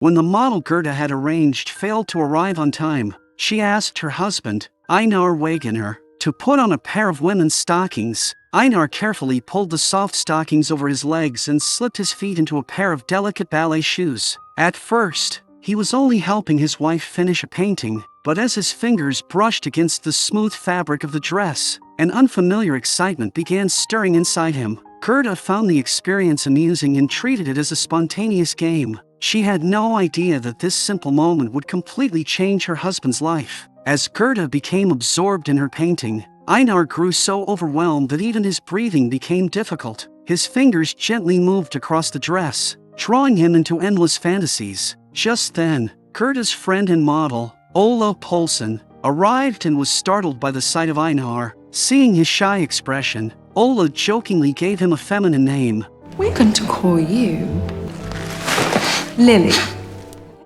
When the model Gerda had arranged failed to arrive on time, she asked her husband, Einar Wagener, to put on a pair of women's stockings. Einar carefully pulled the soft stockings over his legs and slipped his feet into a pair of delicate ballet shoes. At first, he was only helping his wife finish a painting, but as his fingers brushed against the smooth fabric of the dress, an unfamiliar excitement began stirring inside him. Gerda found the experience amusing and treated it as a spontaneous game. She had no idea that this simple moment would completely change her husband's life. As Gerda became absorbed in her painting, Einar grew so overwhelmed that even his breathing became difficult. His fingers gently moved across the dress, drawing him into endless fantasies. Just then, Gerda's friend and model, Ola Poulsen, arrived and was startled by the sight of Einar. Seeing his shy expression, Ola jokingly gave him a feminine name. We're going to call you Lili.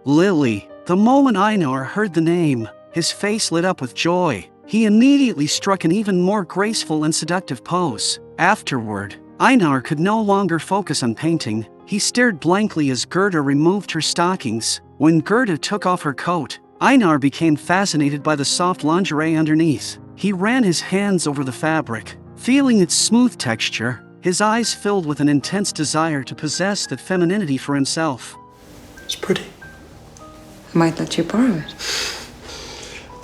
Lili. The moment Einar heard the name, his face lit up with joy. He immediately struck an even more graceful and seductive pose. Afterward, Einar could no longer focus on painting. He stared blankly as Gerda removed her stockings. When Gerda took off her coat, Einar became fascinated by the soft lingerie underneath. He ran his hands over the fabric, feeling its smooth texture, his eyes filled with an intense desire to possess that femininity for himself. It's pretty. I might let you borrow it.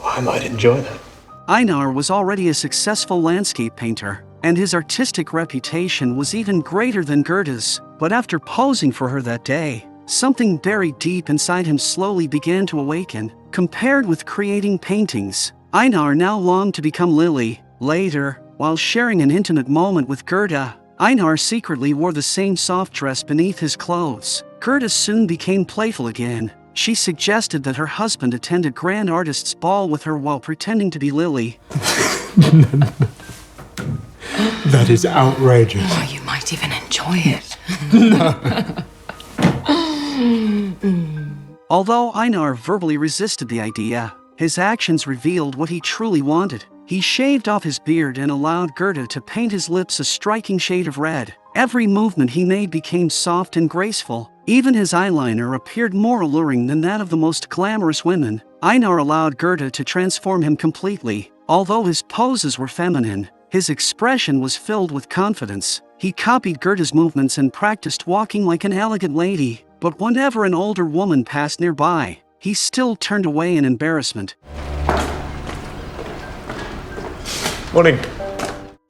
I might enjoy that. Einar was already a successful landscape painter, and his artistic reputation was even greater than Gerda's. But after posing for her that day, something buried deep inside him slowly began to awaken. Compared with creating paintings, Einar now longed to become Lili. Later, while sharing an intimate moment with Gerda, Einar secretly wore the same soft dress beneath his clothes. Gerda soon became playful again. She suggested that her husband attend a grand artist's ball with her while pretending to be Lili. That is outrageous. Oh, you might even enjoy it. Although Einar verbally resisted the idea, his actions revealed what he truly wanted. He shaved off his beard and allowed Gerda to paint his lips a striking shade of red. Every movement he made became soft and graceful. Even his eyeliner appeared more alluring than that of the most glamorous women. Einar allowed Gerda to transform him completely. Although his poses were feminine, his expression was filled with confidence. He copied Gerda's movements and practiced walking like an elegant lady. But whenever an older woman passed nearby, he still turned away in embarrassment. Morning.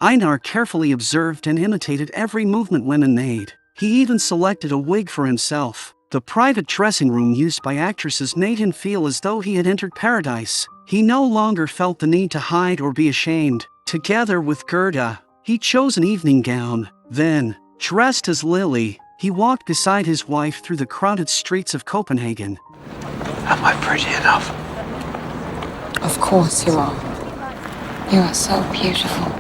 Einar carefully observed and imitated every movement women made. He even selected a wig for himself. The private dressing room used by actresses made him feel as though he had entered paradise. He no longer felt the need to hide or be ashamed. Together with Gerda, he chose an evening gown. Then, dressed as Lili, he walked beside his wife through the crowded streets of Copenhagen. Am I pretty enough? Of course you are. You are so beautiful.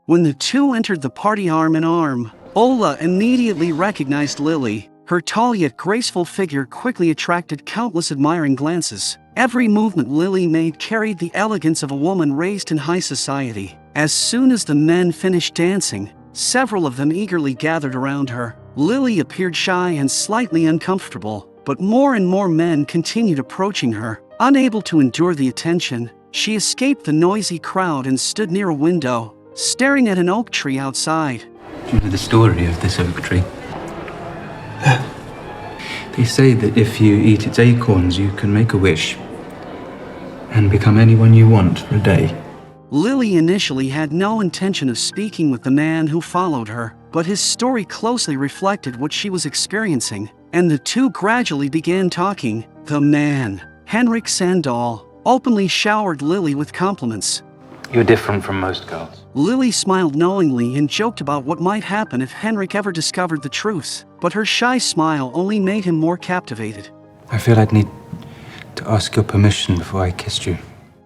When the two entered the party arm in arm, Ola immediately recognized Lili. Her tall yet graceful figure quickly attracted countless admiring glances. Every movement Lili made carried the elegance of a woman raised in high society. As soon as the men finished dancing, several of them eagerly gathered around her. Lili appeared shy and slightly uncomfortable, but more and more men continued approaching her. Unable to endure the attention, she escaped the noisy crowd and stood near a window, staring at an oak tree outside. Do you know the story of this oak tree? They say that if you eat its acorns, you can make a wish and become anyone you want for a day. Lili initially had no intention of speaking with the man who followed her, but his story closely reflected what she was experiencing, and the two gradually began talking. The man, Henrik Sandahl, openly showered Lili with compliments. You're different from most girls. Lili smiled knowingly and joked about what might happen if Henrik ever discovered the truth, but her shy smile only made him more captivated. I feel I'd need to ask your permission before I kissed you.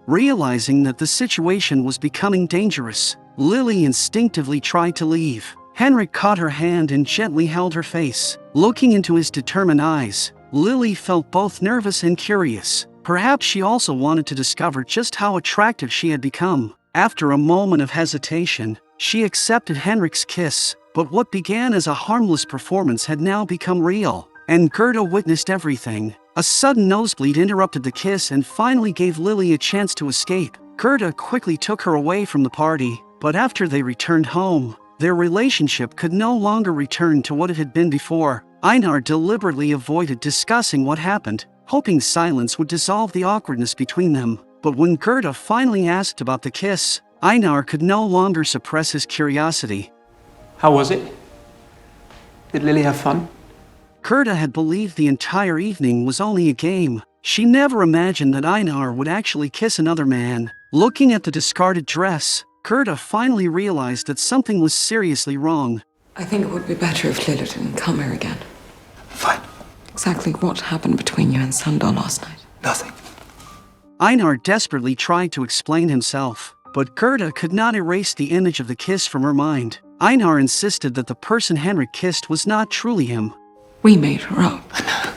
Realizing that the situation was becoming dangerous, Lili instinctively tried to leave. Henrik caught her hand and gently held her face. Looking into his determined eyes, Lili felt both nervous and curious. Perhaps she also wanted to discover just how attractive she had become. After a moment of hesitation, she accepted Henrik's kiss. But what began as a harmless performance had now become real, and Gerda witnessed everything. A sudden nosebleed interrupted the kiss and finally gave Lili a chance to escape. Gerda quickly took her away from the party, but after they returned home, their relationship could no longer return to what it had been before. Einar deliberately avoided discussing what happened, hoping silence would dissolve the awkwardness between them. But when Gerda finally asked about the kiss, Einar could no longer suppress his curiosity. How was it? Did Lily have fun? Gerda had believed the entire evening was only a game. She never imagined that Einar would actually kiss another man. Looking at the discarded dress, Gerda finally realized that something was seriously wrong. I think it would be better if Lili didn't come here again. Fine. Exactly what happened between you and Sandal last night? Nothing. Einar desperately tried to explain himself, but Gerda could not erase the image of the kiss from her mind. Einar insisted that the person Henrik kissed was not truly him. We made her up. I know.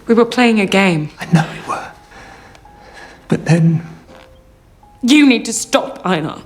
We were playing a game. I know we were. But then You need to stop, Einar.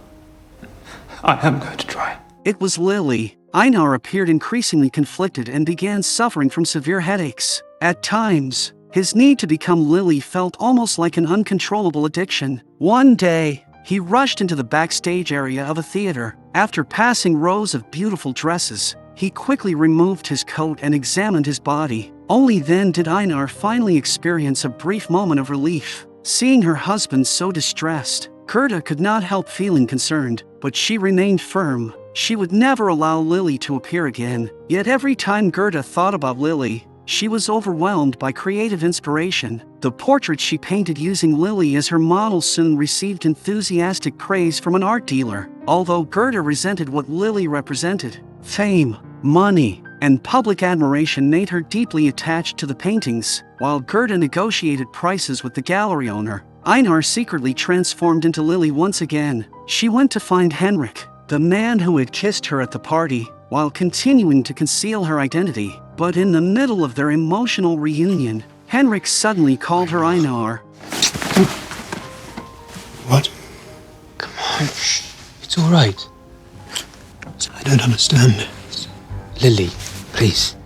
I am going to try. It was Lili. Einar appeared increasingly conflicted and began suffering from severe headaches. At times, his need to become Lili felt almost like an uncontrollable addiction. One day, he rushed into the backstage area of a theater. After passing rows of beautiful dresses, he quickly removed his coat and examined his body. Only then did Einar finally experience a brief moment of relief. Seeing her husband so distressed, Gerda could not help feeling concerned, but she remained firm. She would never allow Lili to appear again. Yet every time Gerda thought about Lili, she was overwhelmed by creative inspiration. The portrait she painted using Lili as her model soon received enthusiastic praise from an art dealer. Although Gerda resented what Lili represented, fame, money, and public admiration made her deeply attached to the paintings. While Gerda negotiated prices with the gallery owner, Einar secretly transformed into Lili once again. She went to find Henrik, the man who had kissed her at the party, while continuing to conceal her identity. But in the middle of their emotional reunion, Henrik suddenly called her Einar. What? Come on. It's all right. I don't understand. Lili, please.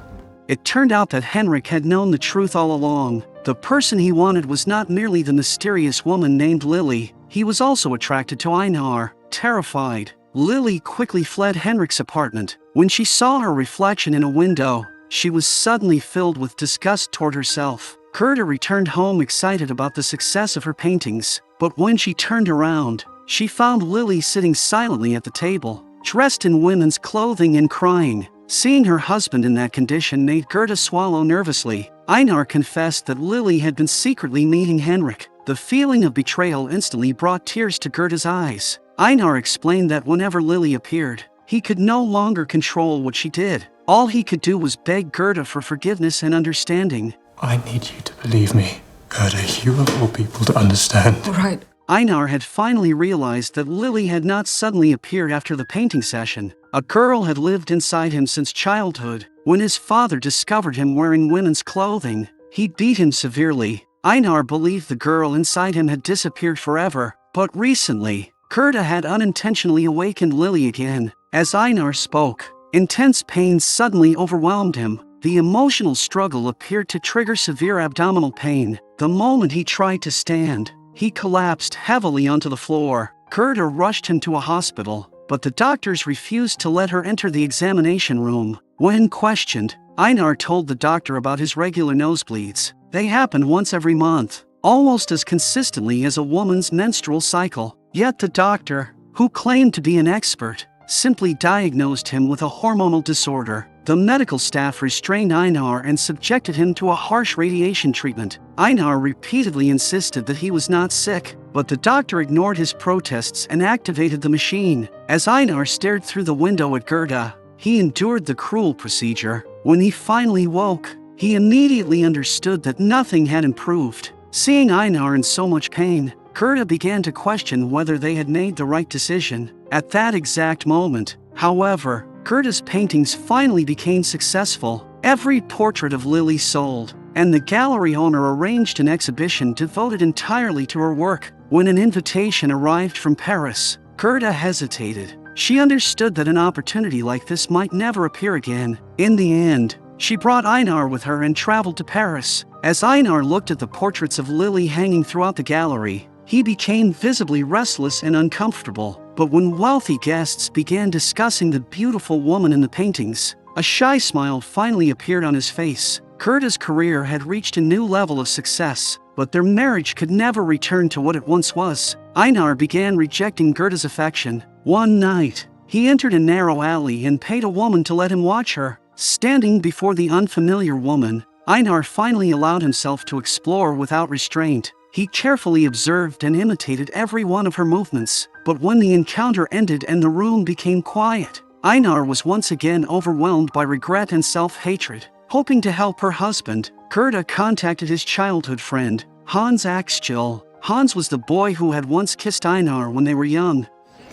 It turned out that Henrik had known the truth all along. The person he wanted was not merely the mysterious woman named Lili. He was also attracted to Einar. Terrified, Lili quickly fled Henrik's apartment. When she saw her reflection in a window, she was suddenly filled with disgust toward herself. Gerda returned home excited about the success of her paintings, but when she turned around, she found Lili sitting silently at the table, dressed in women's clothing and crying. Seeing her husband in that condition made Gerda swallow nervously. Einar confessed that Lili had been secretly meeting Henrik. The feeling of betrayal instantly brought tears to Gerda's eyes. Einar explained that whenever Lili appeared, he could no longer control what she did. All he could do was beg Gerda for forgiveness and understanding. I need you to believe me. Gerda, you of all people to understand. All right. Einar had finally realized that Lili had not suddenly appeared after the painting session. A girl had lived inside him since childhood. When his father discovered him wearing women's clothing, he beat him severely. Einar believed the girl inside him had disappeared forever, but recently, Gerda had unintentionally awakened Lili again. As Einar spoke, intense pain suddenly overwhelmed him. The emotional struggle appeared to trigger severe abdominal pain. The moment he tried to stand, he collapsed heavily onto the floor. Gerda rushed him to a hospital, but the doctors refused to let her enter the examination room. When questioned, Einar told the doctor about his regular nosebleeds. They happened once every month, almost as consistently as a woman's menstrual cycle. Yet the doctor, who claimed to be an expert, simply diagnosed him with a hormonal disorder. The medical staff restrained Einar and subjected him to a harsh radiation treatment. Einar repeatedly insisted that he was not sick, but the doctor ignored his protests and activated the machine. As Einar stared through the window at Gerda, he endured the cruel procedure. When he finally woke, he immediately understood that nothing had improved. Seeing Einar in so much pain, Gerda began to question whether they had made the right decision. At that exact moment, however, Gerda's paintings finally became successful. Every portrait of Lili sold, and the gallery owner arranged an exhibition devoted entirely to her work. When an invitation arrived from Paris, Gerda hesitated. She understood that an opportunity like this might never appear again. In the end, she brought Einar with her and traveled to Paris. As Einar looked at the portraits of Lili hanging throughout the gallery, he became visibly restless and uncomfortable. But when wealthy guests began discussing the beautiful woman in the paintings, a shy smile finally appeared on his face. Gerda's career had reached a new level of success, but their marriage could never return to what it once was. Einar began rejecting Gerda's affection. One night, he entered a narrow alley and paid a woman to let him watch her. Standing before the unfamiliar woman, Einar finally allowed himself to explore without restraint. He carefully observed and imitated every one of her movements. But when the encounter ended and the room became quiet, Einar was once again overwhelmed by regret and self-hatred. Hoping to help her husband, Gerda contacted his childhood friend, Hans Axel. Hans was the boy who had once kissed Einar when they were young.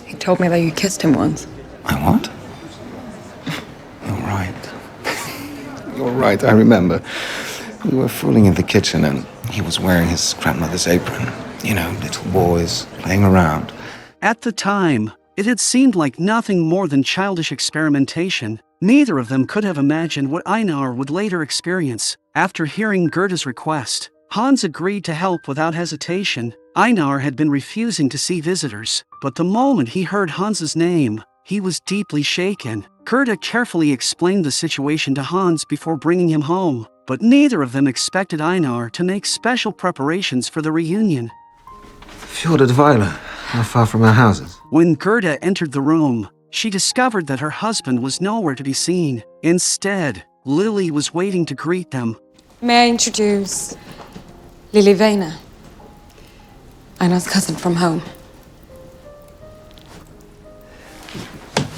He told me that you kissed him once. I what? You're right. You're right, I remember. We were fooling in the kitchen and he was wearing his grandmother's apron. You know, little boys playing around. At the time, it had seemed like nothing more than childish experimentation. Neither of them could have imagined what Einar would later experience. After hearing Gerda's request, Hans agreed to help without hesitation. Einar had been refusing to see visitors, but the moment he heard Hans's name, he was deeply shaken. Gerda carefully explained the situation to Hans before bringing him home, but neither of them expected Einar to make special preparations for the reunion. Fjordadweiler, how far from our houses? When Gerda entered the room, she discovered that her husband was nowhere to be seen. Instead, Lili was waiting to greet them. May I introduce Lili Weiner, Einar's cousin from home.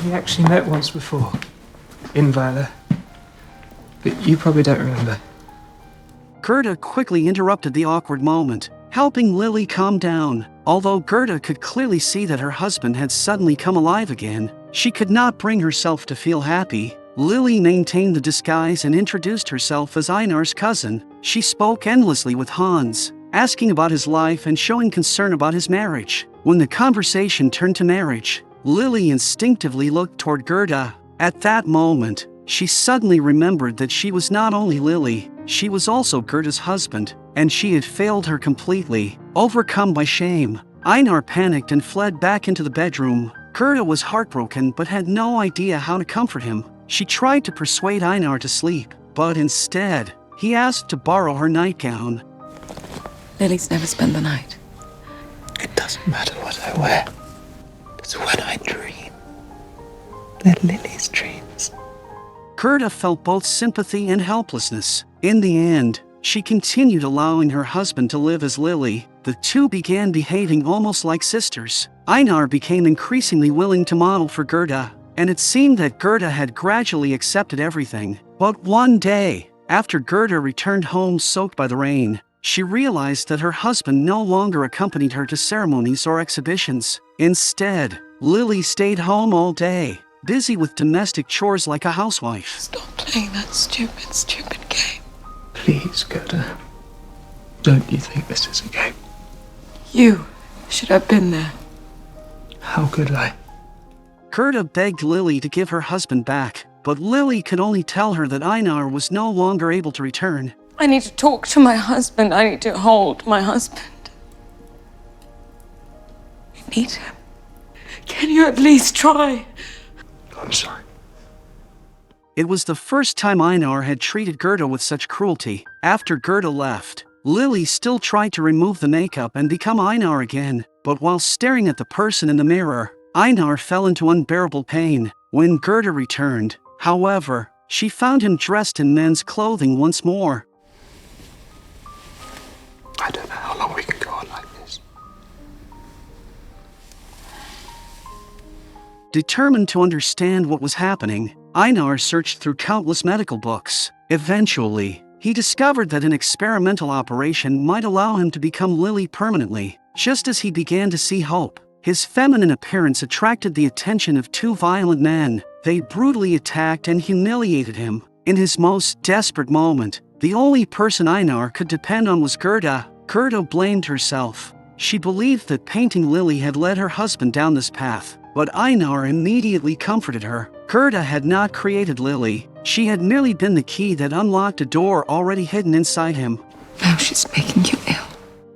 We actually met once before, in Weiler. But you probably don't remember. Gerda quickly interrupted the awkward moment, helping Lili calm down. Although Gerda could clearly see that her husband had suddenly come alive again, she could not bring herself to feel happy. Lili maintained the disguise and introduced herself as Einar's cousin. She spoke endlessly with Hans, asking about his life and showing concern about his marriage. When the conversation turned to marriage, Lili instinctively looked toward Gerda. At that moment, she suddenly remembered that she was not only Lili, she was also Gerda's husband, and she had failed her completely. Overcome by shame, Einar panicked and fled back into the bedroom. Gerda was heartbroken but had no idea how to comfort him. She tried to persuade Einar to sleep, but instead, he asked to borrow her nightgown. Lily's never spent the night. It doesn't matter what I wear. It's when I dream. They're Lily's dreams. Gerda felt both sympathy and helplessness. In the end, she continued allowing her husband to live as Lili. The two began behaving almost like sisters. Einar became increasingly willing to model for Gerda, and it seemed that Gerda had gradually accepted everything. But one day, after Gerda returned home soaked by the rain, she realized that her husband no longer accompanied her to ceremonies or exhibitions. Instead, Lili stayed home all day, busy with domestic chores like a housewife. Stop playing that stupid game. Please, Gerda. Don't you think this is a game? You should have been there. How could I? Gerda begged Lili to give her husband back, but Lili could only tell her that Einar was no longer able to return. I need to talk to my husband. I need to hold my husband. I need him. Can you at least try? I'm sorry. It was the first time Einar had treated Gerda with such cruelty. After Gerda left, Lili still tried to remove the makeup and become Einar again, but while staring at the person in the mirror, Einar fell into unbearable pain. When Gerda returned, however, she found him dressed in men's clothing once more. I don't know how long we can go on like this. Determined to understand what was happening, Einar searched through countless medical books. Eventually, he discovered that an experimental operation might allow him to become Lili permanently. Just as he began to see hope, his feminine appearance attracted the attention of two violent men. They brutally attacked and humiliated him. In his most desperate moment, the only person Einar could depend on was Gerda. Gerda blamed herself. She believed that painting Lili had led her husband down this path, but Einar immediately comforted her. Gerda had not created Lili. She had merely been the key that unlocked a door already hidden inside him. Now she's making you ill.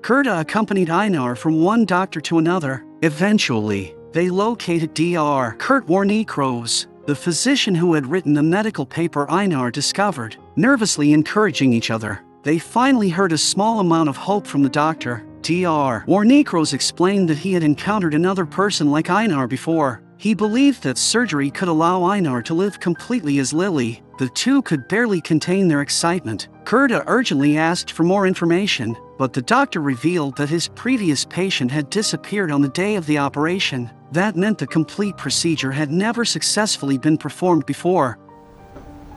Gerda accompanied Einar from one doctor to another. Eventually, they located Dr. Kurt Warnikros, the physician who had written the medical paper Einar discovered. Nervously encouraging each other, they finally heard a small amount of hope from the doctor. Dr. Warnikros explained that he had encountered another person like Einar before. He believed that surgery could allow Einar to live completely as Lili. The two could barely contain their excitement. Gerda urgently asked for more information, but the doctor revealed that his previous patient had disappeared on the day of the operation. That meant the complete procedure had never successfully been performed before.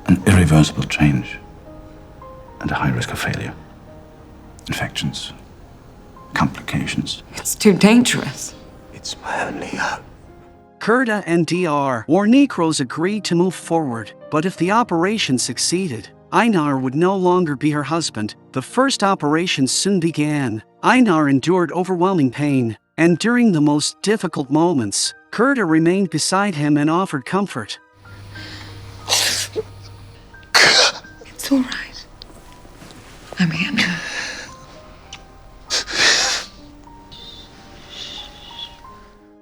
An irreversible change and a high risk of failure. Infections, complications. It's too dangerous. It's my only hope. Gerda and Dr. Warnikros agreed to move forward, but if the operation succeeded, Einar would no longer be her husband. The first operation soon began. Einar endured overwhelming pain, and during the most difficult moments, Gerda remained beside him and offered comfort. It's all right. I'm here now.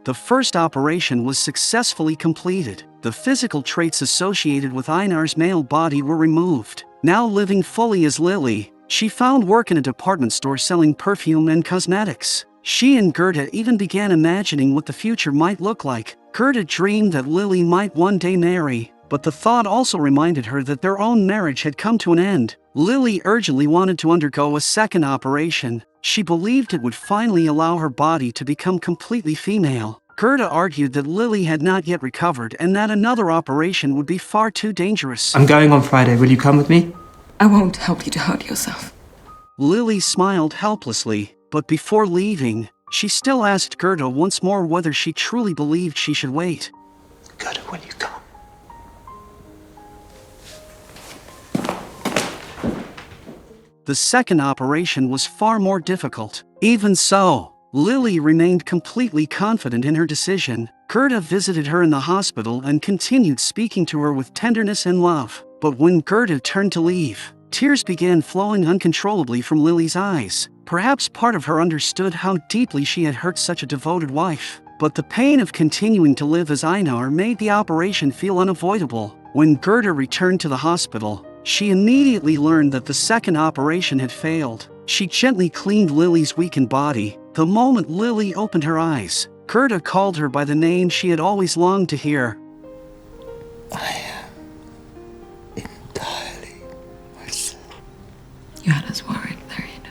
The first operation was successfully completed. The physical traits associated with Einar's male body were removed. Now living fully as Lili, she found work in a department store selling perfume and cosmetics. She and Gerda even began imagining what the future might look like. Gerda dreamed that Lili might one day marry, but the thought also reminded her that their own marriage had come to an end. Lili urgently wanted to undergo a second operation. She believed it would finally allow her body to become completely female. Gerda argued that Lili had not yet recovered and that another operation would be far too dangerous. I'm going on Friday. Will you come with me? I won't help you to hurt yourself. Lili smiled helplessly, but before leaving, she still asked Gerda once more whether she truly believed she should wait. Gerda, will you come? The second operation was far more difficult. Even so, Lili remained completely confident in her decision. Gerda visited her in the hospital and continued speaking to her with tenderness and love. But when Gerda turned to leave, tears began flowing uncontrollably from Lili's eyes. Perhaps part of her understood how deeply she had hurt such a devoted wife. But the pain of continuing to live as Einar made the operation feel unavoidable. When Gerda returned to the hospital, she immediately learned that the second operation had failed. She gently cleaned Lili's weakened body. The moment Lili opened her eyes, Gerda called her by the name she had always longed to hear. I am entirely myself. You had us worried there, you know.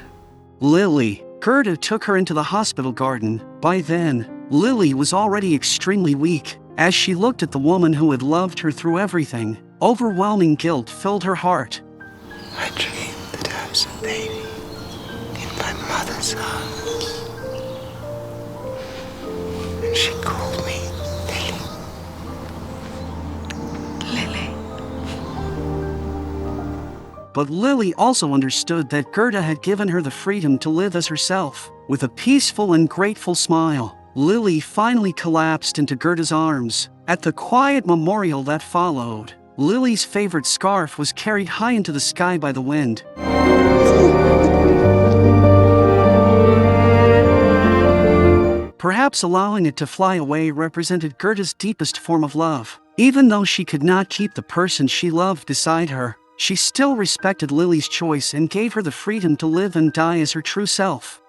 Lili. Gerda took her into the hospital garden. By then, Lili was already extremely weak. As she looked at the woman who had loved her through everything, overwhelming guilt filled her heart. I dreamed that I was a baby in my mother's arms. And she called me Lili. Lili. But Lili also understood that Gerda had given her the freedom to live as herself. With a peaceful and grateful smile, Lili finally collapsed into Gerda's arms. At the quiet memorial that followed, Lili's favorite scarf was carried high into the sky by the wind. Perhaps allowing it to fly away represented Gerda's deepest form of love. Even though she could not keep the person she loved beside her, she still respected Lili's choice and gave her the freedom to live and die as her true self.